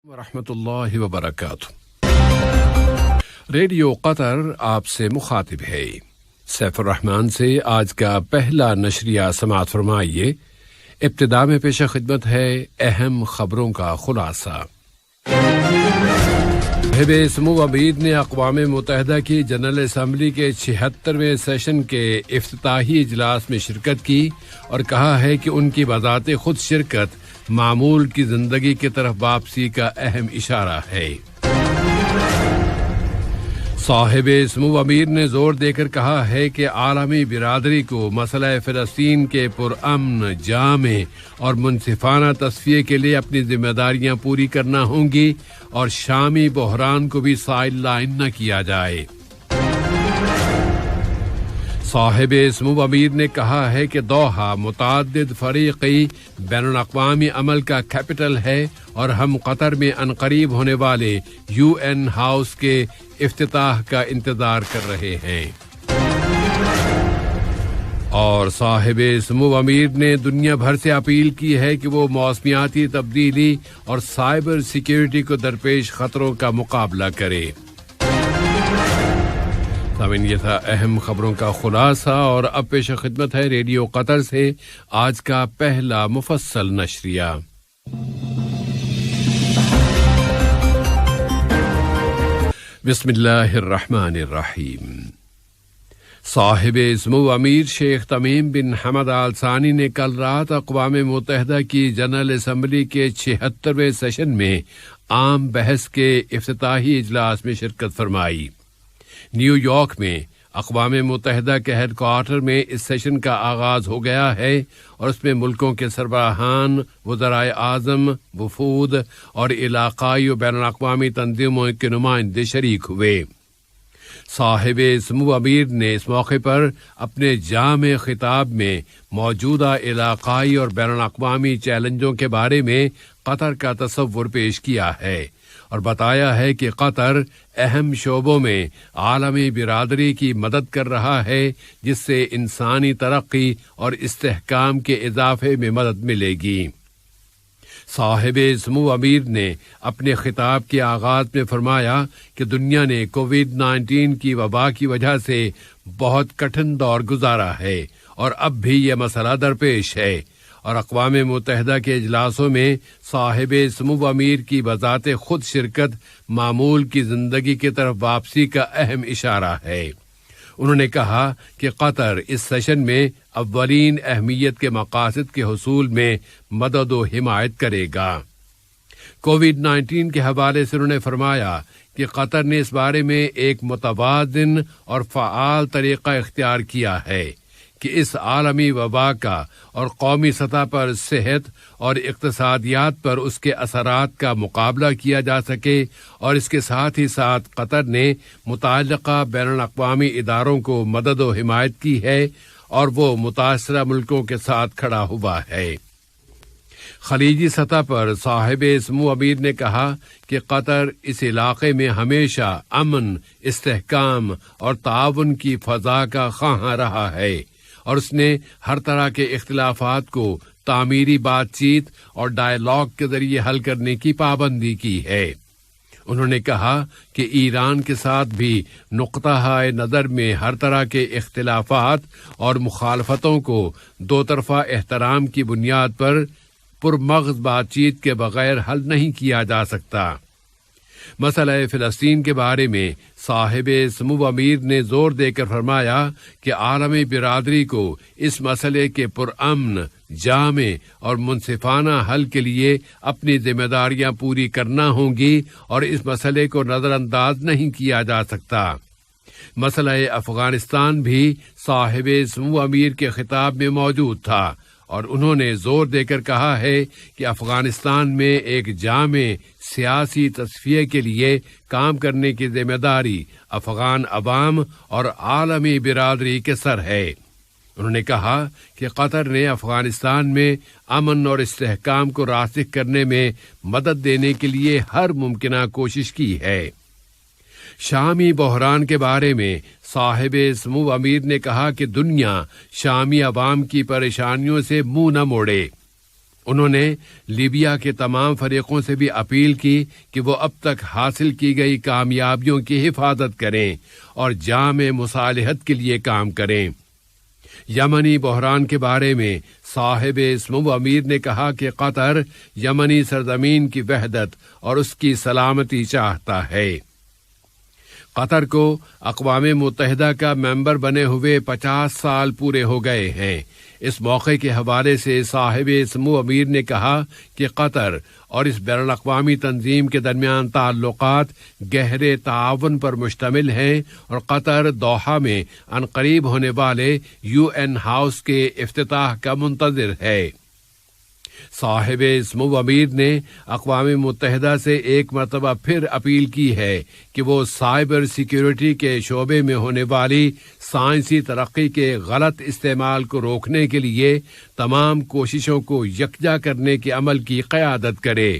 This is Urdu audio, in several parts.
ورحمۃ اللہ وبرکاتہ۔ ریڈیو قطر آپ سے مخاطب ہے۔ سیف الرحمان سے آج کا پہلا نشریہ سماعت فرمائیے۔ ابتدا میں پیش خدمت ہے اہم خبروں کا خلاصہ۔ صاحب سمو امیر نے اقوام متحدہ کی جنرل اسمبلی کے 76ویں سیشن کے افتتاحی اجلاس میں شرکت کی اور کہا ہے کہ ان کی بذات خود شرکت معمول کی زندگی کی طرف واپسی کا اہم اشارہ ہے۔ صاحب سمو امیر نے زور دے کر کہا ہے کہ عالمی برادری کو مسئلہ فلسطین کے پرامن، جامع اور منصفانہ تصفیے کے لیے اپنی ذمہ داریاں پوری کرنا ہوں گی اور شامی بحران کو بھی سائیڈ لائن نہ کیا جائے۔ صاحب سمو امیر نے کہا ہے کہ دوحہ متعدد فریقی بین الاقوامی عمل کا کیپٹل ہے اور ہم قطر میں عنقریب ہونے والے UN ہاؤس کے افتتاح کا انتظار کر رہے ہیں۔ اور صاحب سمو امیر نے دنیا بھر سے اپیل کی ہے کہ وہ موسمیاتی تبدیلی اور سائبر سیکیورٹی کو درپیش خطروں کا مقابلہ کرے۔ سامعین، یہ تھا اہم خبروں کا خلاصہ اور اب پیش خدمت ہے ریڈیو قطر سے آج کا پہلا مفصل نشریہ۔ بسم اللہ الرحمن الرحیم۔ صاحب سمو امیر شیخ تمیم بن حمد آل ثانی نے کل رات اقوام متحدہ کی جنرل اسمبلی کے 76ویں سیشن میں عام بحث کے افتتاحی اجلاس میں شرکت فرمائی۔ نیو یارک میں اقوام متحدہ کے ہیڈ کوارٹر میں اس سیشن کا آغاز ہو گیا ہے اور اس میں ملکوں کے سربراہان، وزرائے اعظم، وفود اور علاقائی و بین الاقوامی تنظیموں کے نمائندے شریک ہوئے۔ صاحب سمو امیر نے اس موقع پر اپنے جامع خطاب میں موجودہ علاقائی اور بین الاقوامی چیلنجوں کے بارے میں قطر کا تصور پیش کیا ہے اور بتایا ہے کہ قطر اہم شعبوں میں عالمی برادری کی مدد کر رہا ہے جس سے انسانی ترقی اور استحکام کے اضافے میں مدد ملے گی۔ صاحب سمو امیر نے اپنے خطاب کے آغاز میں فرمایا کہ دنیا نے کووڈ-19 کی وبا کی وجہ سے بہت کٹھن دور گزارا ہے اور اب بھی یہ مسئلہ درپیش ہے، اور اقوام متحدہ کے اجلاسوں میں صاحب سمو امیر کی بذات خود شرکت معمول کی زندگی کی طرف واپسی کا اہم اشارہ ہے۔ انہوں نے کہا کہ قطر اس سیشن میں اولین اہمیت کے مقاصد کے حصول میں مدد و حمایت کرے گا۔ کووڈ-19 کے حوالے سے انہوں نے فرمایا کہ قطر نے اس بارے میں ایک متوازن اور فعال طریقہ اختیار کیا ہے کہ اس عالمی وبا کا اور قومی سطح پر صحت اور اقتصادیات پر اس کے اثرات کا مقابلہ کیا جا سکے، اور اس کے ساتھ ہی ساتھ قطر نے متعلقہ بین الاقوامی اداروں کو مدد و حمایت کی ہے اور وہ متاثرہ ملکوں کے ساتھ کھڑا ہوا ہے۔ خلیجی سطح پر صاحب سمو امیر نے کہا کہ قطر اس علاقے میں ہمیشہ امن، استحکام اور تعاون کی فضا کا خواہاں رہا ہے اور اس نے ہر طرح کے اختلافات کو تعمیری بات چیت اور ڈائیلاگ کے ذریعے حل کرنے کی پابندی کی ہے۔ انہوں نے کہا کہ ایران کے ساتھ بھی نقطہ نظر میں ہر طرح کے اختلافات اور مخالفتوں کو دو طرفہ احترام کی بنیاد پر پرمغز بات چیت کے بغیر حل نہیں کیا جا سکتا۔ مسئلہ فلسطین کے بارے میں صاحب سمو امیر نے زور دے کر فرمایا کہ عالمی برادری کو اس مسئلے کے پرامن، جامع اور منصفانہ حل کے لیے اپنی ذمہ داریاں پوری کرنا ہوں گی اور اس مسئلے کو نظر انداز نہیں کیا جا سکتا۔ مسئلہ افغانستان بھی صاحب سمو امیر کے خطاب میں موجود تھا اور انہوں نے زور دے کر کہا ہے کہ افغانستان میں ایک جامع سیاسی تصفیے کے لیے کام کرنے کی ذمہ داری افغان عوام اور عالمی برادری کے سر ہے۔ انہوں نے کہا کہ قطر نے افغانستان میں امن اور استحکام کو راسخ کرنے میں مدد دینے کے لیے ہر ممکنہ کوشش کی ہے۔ شامی بحران کے بارے میں صاحب سمو امیر نے کہا کہ دنیا شامی عوام کی پریشانیوں سے منہ نہ موڑے۔ انہوں نے لیبیا کے تمام فریقوں سے بھی اپیل کی کہ وہ اب تک حاصل کی گئی کامیابیوں کی حفاظت کریں اور جامع مصالحت کے لیے کام کریں۔ یمنی بحران کے بارے میں صاحب سمو امیر نے کہا کہ قطر یمنی سرزمین کی وحدت اور اس کی سلامتی چاہتا ہے۔ قطر کو اقوام متحدہ کا ممبر بنے ہوئے 50 سال پورے ہو گئے ہیں۔ اس موقع کے حوالے سے صاحب سمو امیر نے کہا کہ قطر اور اس بین الاقوامی تنظیم کے درمیان تعلقات گہرے تعاون پر مشتمل ہیں اور قطر دوحہ میں عنقریب ہونے والے UN ہاؤس کے افتتاح کا منتظر ہے۔ صاحب سمو امیر نے اقوام متحدہ سے ایک مرتبہ پھر اپیل کی ہے کہ وہ سائبر سیکیورٹی کے شعبے میں ہونے والی سائنسی ترقی کے غلط استعمال کو روکنے کے لیے تمام کوششوں کو یکجا کرنے کے عمل کی قیادت کرے۔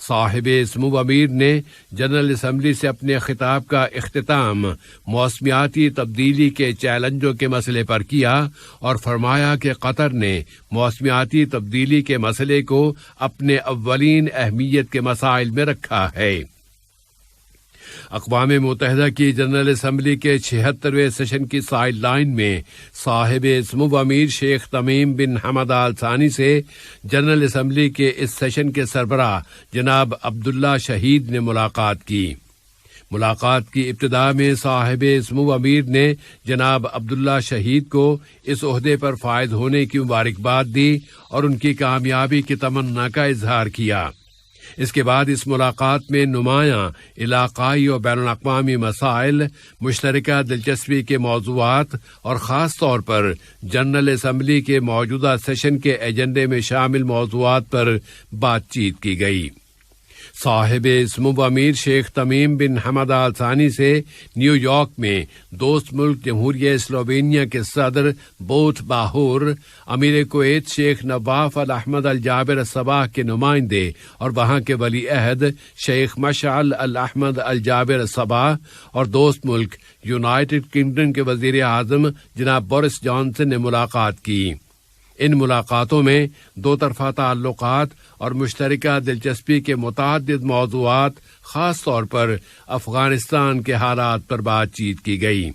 صاحب سمو امیر نے جنرل اسمبلی سے اپنے خطاب کا اختتام موسمیاتی تبدیلی کے چیلنجوں کے مسئلے پر کیا اور فرمایا کہ قطر نے موسمیاتی تبدیلی کے مسئلے کو اپنے اولین اہمیت کے مسائل میں رکھا ہے۔ اقوام متحدہ کی جنرل اسمبلی کے 76ویں سیشن کی سائیڈ لائن میں صاحب سمو امیر شیخ تمیم بن حمد آل ثانی سے جنرل اسمبلی کے اس سیشن کے سربراہ جناب عبداللہ شہید نے ملاقات کی۔ ملاقات کی ابتدا میں صاحب سمو امیر نے جناب عبداللہ شہید کو اس عہدے پر فائز ہونے کی مبارکباد دی اور ان کی کامیابی کی تمنا کا اظہار کیا۔ اس کے بعد اس ملاقات میں نمایاں علاقائی اور بین الاقوامی مسائل، مشترکہ دلچسپی کے موضوعات اور خاص طور پر جنرل اسمبلی کے موجودہ سیشن کے ایجنڈے میں شامل موضوعات پر بات چیت کی گئی۔ صاحب سمو امیر شیخ تمیم بن حمد آل ثانی سے نیو یارک میں دوست ملک جمہوریہ سلووینیا کے صدر بوت باہور، امیر کویت شیخ نواف الاحمد الجابر الصباح کے نمائندے اور وہاں کے ولی عہد شیخ مشعل الاحمد الجابر الصباح اور دوست ملک یونائیٹڈ کنگڈم کے وزیر اعظم جناب بورس جانسن نے ملاقات کی۔ ان ملاقاتوں میں دو طرفہ تعلقات اور مشترکہ دلچسپی کے متعدد موضوعات، خاص طور پر افغانستان کے حالات پر بات چیت کی گئی۔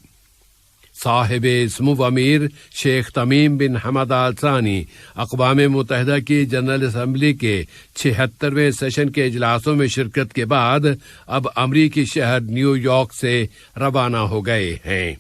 صاحب سمو امیر شیخ تمیم بن حمد آل ثانی اقوام متحدہ کی جنرل اسمبلی کے 76ویں سیشن کے اجلاسوں میں شرکت کے بعد اب امریکی شہر نیو یارک سے روانہ ہو گئے ہیں۔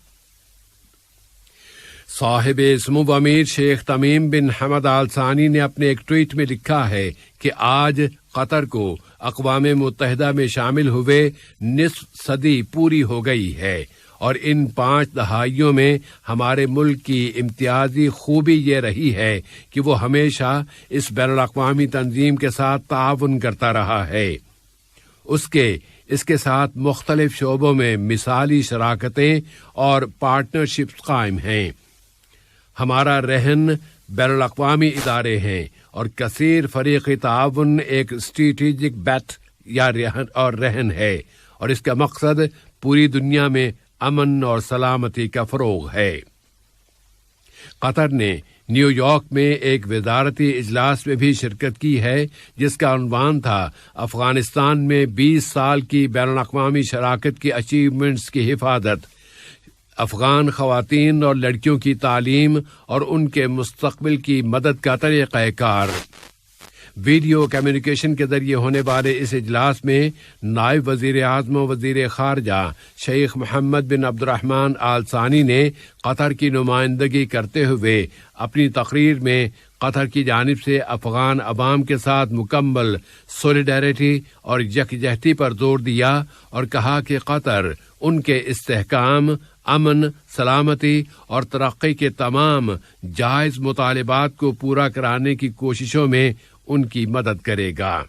صاحب سمو امیر شیخ تمیم بن حمد آل ثانی نے اپنے ایک ٹویٹ میں لکھا ہے کہ آج قطر کو اقوام متحدہ میں شامل ہوئے نصف صدی پوری ہو گئی ہے اور ان 5 دہائیوں میں ہمارے ملک کی امتیازی خوبی یہ رہی ہے کہ وہ ہمیشہ اس بین الاقوامی تنظیم کے ساتھ تعاون کرتا رہا ہے۔ اس کے ساتھ مختلف شعبوں میں مثالی شراکتیں اور پارٹنرشپس قائم ہیں۔ ہمارا رہن بین الاقوامی ادارے ہیں اور کثیر فریقی تعاون ایک اسٹریٹجک بیٹ یا رہن ہے اور اس کا مقصد پوری دنیا میں امن اور سلامتی کا فروغ ہے۔ قطر نے نیو یارک میں ایک وزارتی اجلاس میں بھی شرکت کی ہے جس کا عنوان تھا افغانستان میں 20 سال کی بین الاقوامی شراکت کی اچیومنٹس کی حفاظت، افغان خواتین اور لڑکیوں کی تعلیم اور ان کے مستقبل کی مدد کا طریقہ کار۔ ویڈیو کمیونیکیشن کے ذریعے ہونے والے اس اجلاس میں نائب وزیر اعظم و وزیر خارجہ شیخ محمد بن عبد الرحمن آل ثانی نے قطر کی نمائندگی کرتے ہوئے اپنی تقریر میں قطر کی جانب سے افغان عوام کے ساتھ مکمل سولیڈیرٹی اور یکجہتی پر زور دیا اور کہا کہ قطر ان کے استحکام، امن، سلامتی اور ترقی کے تمام جائز مطالبات کو پورا کرانے کی کوششوں میں ان کی مدد کرے گا۔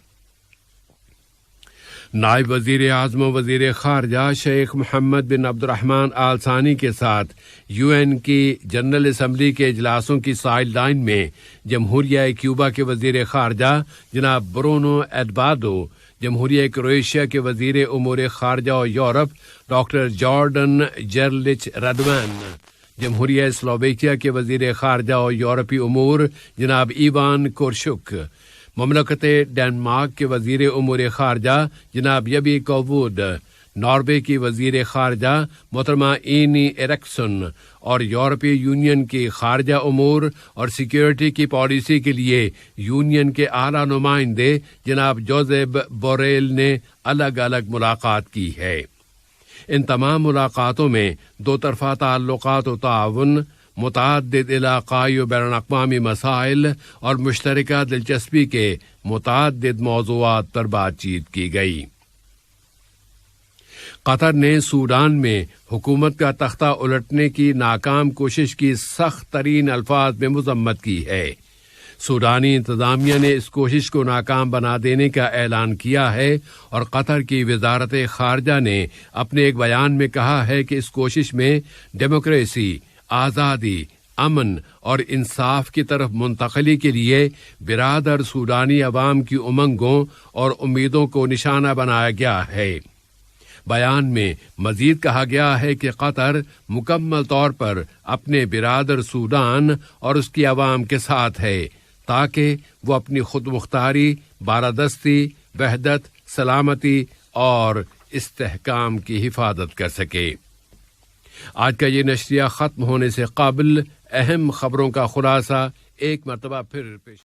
نائب وزیر اعظم و وزیر خارجہ شیخ محمد بن عبد الرحمن آل ثانی کے ساتھ UN کی جنرل اسمبلی کے اجلاسوں کی سائیڈ لائن میں جمہوریہ کیوبا کے وزیر خارجہ جناب برونو ایڈبادو، جمہوریہ کروشیا کے وزیر امور خارجہ و یورپ ڈاکٹر جارڈن جرلچ ردوان، جمہوریہ سلوواکیہ کے وزیر خارجہ اور یورپی امور جناب ایوان کورشک، مملکت ڈنمارک کے وزیر امور خارجہ جناب یبی کووڈ، ناروے کی وزیر خارجہ محترمہ اینی ایرکسن اور یورپی یونین کی خارجہ امور اور سیکیورٹی کی پالیسی کے لیے یونین کے اعلیٰ نمائندے جناب جوزیف بوریل نے الگ الگ ملاقات کی ہے۔ ان تمام ملاقاتوں میں دو طرفہ تعلقات و تعاون، متعدد علاقائی و بین الاقوامی مسائل اور مشترکہ دلچسپی کے متعدد موضوعات پر بات چیت کی گئی۔ قطر نے سوڈان میں حکومت کا تختہ الٹنے کی ناکام کوشش کی سخت ترین الفاظ میں مذمت کی ہے۔ سوڈانی انتظامیہ نے اس کوشش کو ناکام بنا دینے کا اعلان کیا ہے اور قطر کی وزارت خارجہ نے اپنے ایک بیان میں کہا ہے کہ اس کوشش میں ڈیموکریسی، آزادی، امن اور انصاف کی طرف منتقلی کے لیے برادر سوڈانی عوام کی امنگوں اور امیدوں کو نشانہ بنایا گیا ہے۔ بیان میں مزید کہا گیا ہے کہ قطر مکمل طور پر اپنے برادر سوڈان اور اس کی عوام کے ساتھ ہے تاکہ وہ اپنی خود مختاری، بالادستی، وحدت، سلامتی اور استحکام کی حفاظت کر سکے۔ آج کا یہ نشریہ ختم ہونے سے قبل اہم خبروں کا خلاصہ ایک مرتبہ پھر پیش